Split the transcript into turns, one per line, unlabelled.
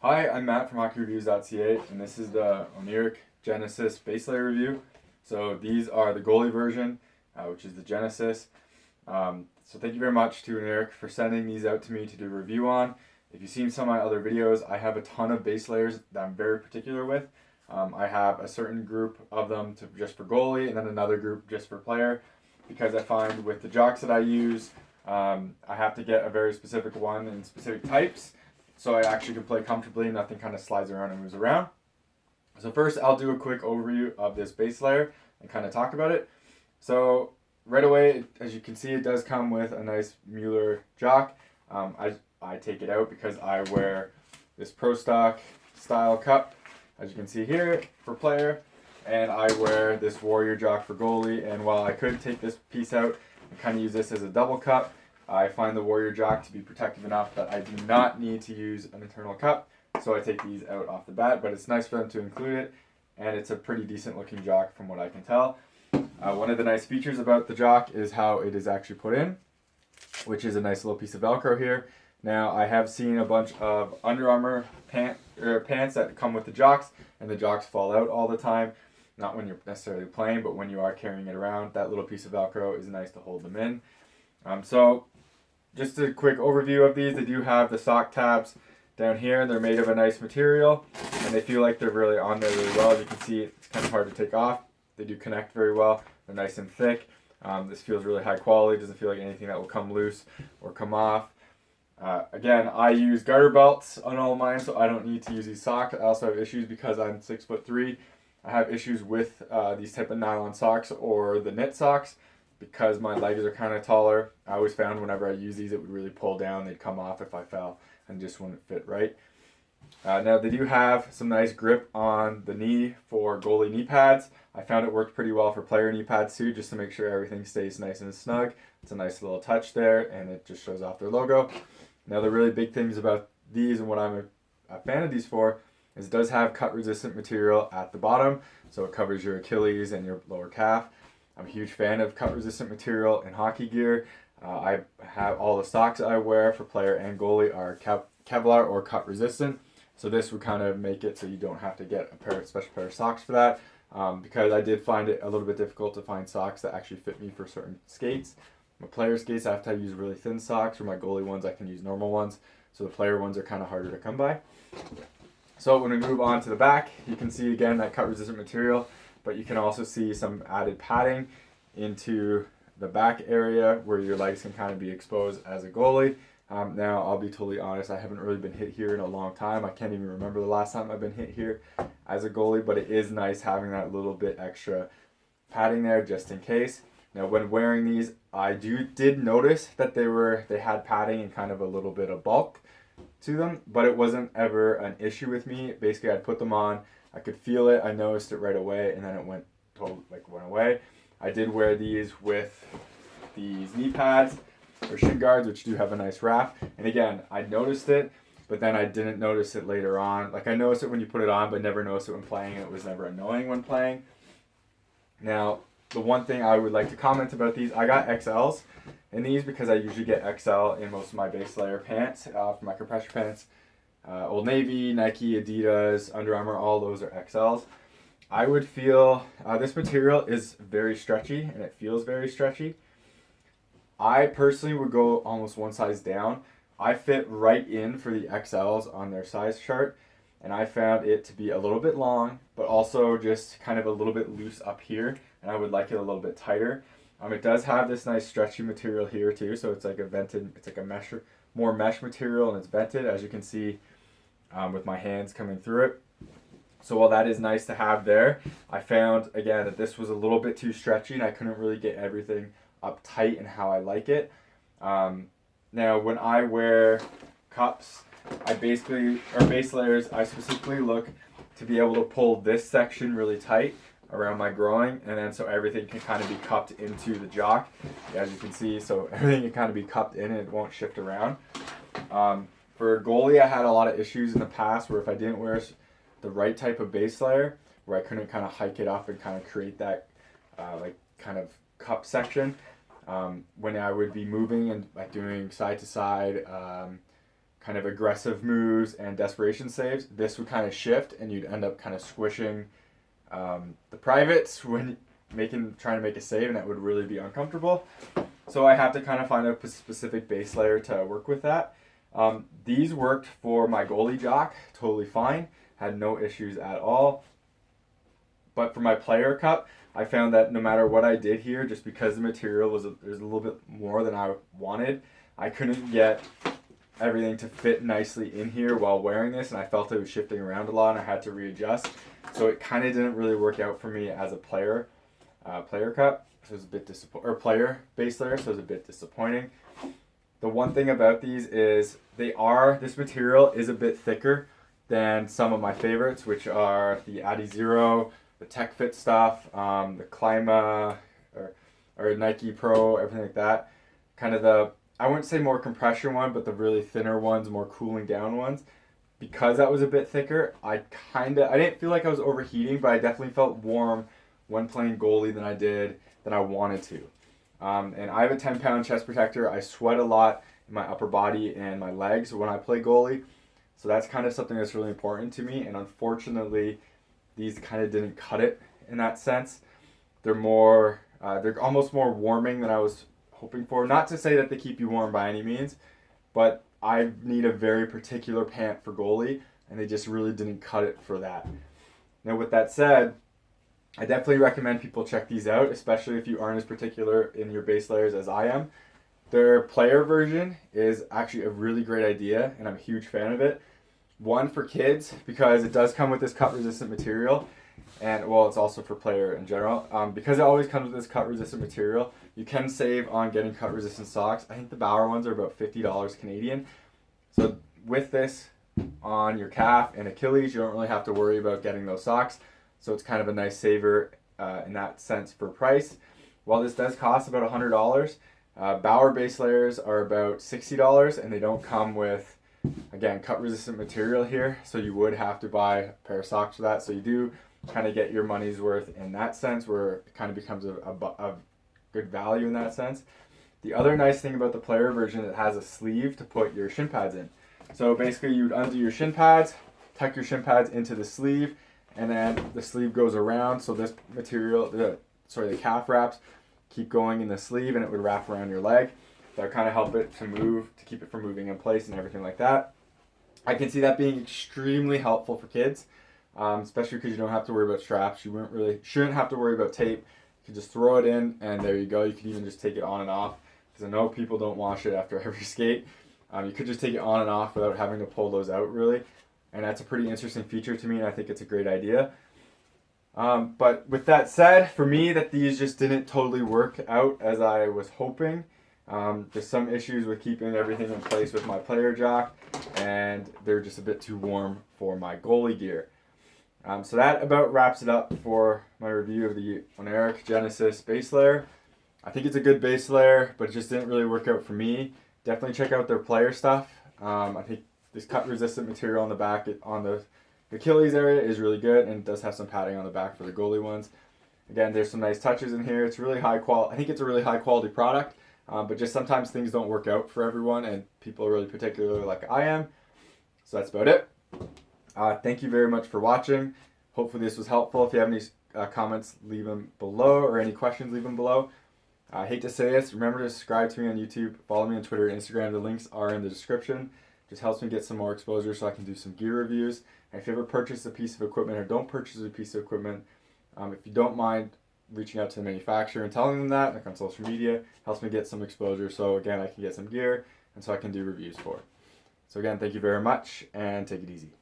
Hi, I'm Matt from HockeyReviews.ca, and this is the Oniric Genesis base layer review. So these are the goalie version, which is the Genesis. So thank you very much to Oniric for sending these out to me to do a review on. If you've seen some of my other videos, I have a ton of base layers that I'm very particular with. I have a certain group of them just for goalie, and then another group just for player, because I find with the jocks that I use, I have to get a very specific one in specific types, so I actually can play comfortably. Nothing kind of slides around and moves around. So first, I'll do a quick overview of this base layer and kind of talk about it. So right away, as you can see, it does come with a nice Mueller jock. I take it out because I wear this Pro Stock style cup, as you can see here, for player, and I wear this Warrior jock for goalie. And while I could take this piece out and kind of use this as a double cup, I find the Warrior jock to be protective enough that I do not need to use an internal cup, so I take these out off the bat, but it's nice for them to include it, and it's a pretty decent looking jock from what I can tell. One of the nice features about the jock is how it is actually put in, which is a nice little piece of Velcro here. Now, I have seen a bunch of Under Armour pants that come with the jocks, and the jocks fall out all the time. Not when you're necessarily playing, but when you are carrying it around, that little piece of Velcro is nice to hold them in. So just a quick overview of these. They do have the sock tabs down here. They're made of a nice material, and they feel like they're really on there really well. As you can see, it's kind of hard to take off. They do connect very well. They're nice and thick. This feels really high quality. Doesn't feel like anything that will come loose or come off. Again, I use garter belts on all mine, so I don't need to use these socks. I also have issues because I'm 6'3". I have issues with these type of nylon socks or the knit socks, because my legs are kind of taller. I always found whenever I use these, it would really pull down. They'd come off if I fell and just wouldn't fit right. Now, they do have some nice grip on the knee for goalie knee pads. I found it worked pretty well for player knee pads too, just to make sure everything stays nice and snug. It's a nice little touch there, and it just shows off their logo. Now, the really big things about these and what I'm a fan of these for is it does have cut-resistant material at the bottom, so it covers your Achilles and your lower calf. I'm a huge fan of cut-resistant material in hockey gear. I have all the socks I wear for player and goalie are Kevlar or cut-resistant. So this would kind of make it so you don't have to get a special pair of socks for that. Because I did find it a little bit difficult to find socks that actually fit me for certain skates. My player skates, I have to use really thin socks. For my goalie ones, I can use normal ones. So the player ones are kind of harder to come by. So when we move on to the back, you can see again that cut-resistant material, but you can also see some added padding into the back area where your legs can kind of be exposed as a goalie. Now, I'll be totally honest, I haven't really been hit here in a long time. I can't even remember the last time I've been hit here as a goalie, but it is nice having that little bit extra padding there just in case. Now, when wearing these, I did notice that they had padding and kind of a little bit of bulk to them, but it wasn't ever an issue with me. Basically, I'd put them on, I could feel it, I noticed it right away, and then it went away. I did wear these with these knee pads or shin guards, which do have a nice wrap. And again, I noticed it, but then I didn't notice it later on. Like, I noticed it when you put it on, but never noticed it when playing. It was never annoying when playing. Now, the one thing I would like to comment about these, I got XLs in these because I usually get XL in most of my base layer pants for my compression pants. Old Navy, Nike, Adidas, Under Armour, all those are XLs. I would feel this material is very stretchy, and it feels very stretchy. I personally would go almost one size down. I fit right in for the XLs on their size chart, and I found it to be a little bit long, but also just kind of a little bit loose up here, and I would like it a little bit tighter. It does have this nice stretchy material here too, so it's like a vented, it's like a more mesh material, and it's vented, as you can see with my hands coming through it. So while that is nice to have there, I found again that this was a little bit too stretchy, and I couldn't really get everything up tight and how I like it. Now, when I wear cups, base layers, I specifically look to be able to pull this section really tight around my groin, and then so everything can kind of be cupped into the jock, as you can see. So everything can kind of be cupped in and it won't shift around. For goalie, I had a lot of issues in the past where if I didn't wear the right type of base layer, where I couldn't kind of hike it up and kind of create that kind of cup section. When I would be moving and like doing side to side kind of aggressive moves and desperation saves, this would kind of shift and you'd end up kind of squishing the privates when trying to make a save, and that would really be uncomfortable. So I have to kind of find a specific base layer to work with that. These worked for my goalie jock totally fine, had no issues at all. But for my player cup, I found that no matter what I did here, just because the material was there's a little bit more than I wanted, I couldn't get everything to fit nicely in here while wearing this, and I felt it was shifting around a lot and I had to readjust. So it kind of didn't really work out for me as a player cup. So it was a bit or player base layer, so it was a bit disappointing. The one thing about these is this material is a bit thicker than some of my favorites, which are the Adizero, the Tech Fit stuff, the Clima, or Nike Pro, everything like that. Kind of I wouldn't say more compression one, but the really thinner ones, more cooling down ones. Because that was a bit thicker, I didn't feel like I was overheating, but I definitely felt warm when playing goalie than I wanted to. And I have a 10-pound chest protector. I sweat a lot in my upper body and my legs when I play goalie. So that's kind of something that's really important to me. And unfortunately, these kind of didn't cut it in that sense. They're almost more warming than I was hoping for. Not to say that they keep you warm by any means, but I need a very particular pant for goalie, and they just really didn't cut it for that. Now, with that said, I definitely recommend people check these out, especially if you aren't as particular in your base layers as I am. Their player version is actually a really great idea, and I'm a huge fan of it. One, for kids, because it does come with this cut-resistant material, and well, it's also for player in general. Because it always comes with this cut-resistant material, you can save on getting cut-resistant socks. I think the Bauer ones are about $50 Canadian. So with this on your calf and Achilles, you don't really have to worry about getting those socks. So it's kind of a nice saver in that sense for price. While this does cost about $100, Bauer base layers are about $60, and they don't come with, again, cut-resistant material here. So you would have to buy a pair of socks for that. So you do kind of get your money's worth in that sense, where it kind of becomes a good value in that sense. The other nice thing about the player version, it has a sleeve to put your shin pads in. So basically you would undo your shin pads, tuck your shin pads into the sleeve, and then the sleeve goes around. So this material, the calf wraps keep going in the sleeve, and it would wrap around your leg. That would kind of help it to move, to keep it from moving in place and everything like that. I can see that being extremely helpful for kids, especially because you don't have to worry about straps. You shouldn't have to worry about tape. You can just throw it in, and there you go. You can even just take it on and off, because I know people don't wash it after every skate. You could just take it on and off without having to pull those out, really. And that's a pretty interesting feature to me, and I think it's a great idea. But with that said, for me, that these just didn't totally work out as I was hoping. Just some issues with keeping everything in place with my player jock, and they're just a bit too warm for my goalie gear. So that about wraps it up for my review of the Oneric Genesis base layer. I think it's a good base layer, but it just didn't really work out for me. Definitely check out their player stuff. I think this cut-resistant material on the back, on the Achilles area, is really good, and it does have some padding on the back for the goalie ones. Again, there's some nice touches in here. It's really high quality. I think it's a really high quality product, but just sometimes things don't work out for everyone, and people are really particular like I am. So that's about it. Thank you very much for watching. Hopefully this was helpful. If you have any comments, leave them below, or any questions, leave them below. I hate to say this, remember to subscribe to me on YouTube, follow me on Twitter and Instagram. The links are in the description. Just helps me get some more exposure so I can do some gear reviews. And if you ever purchase a piece of equipment or don't purchase a piece of equipment, if you don't mind reaching out to the manufacturer and telling them that, like on social media, helps me get some exposure. So again, I can get some gear, and so I can do reviews for it. So again, thank you very much, and take it easy.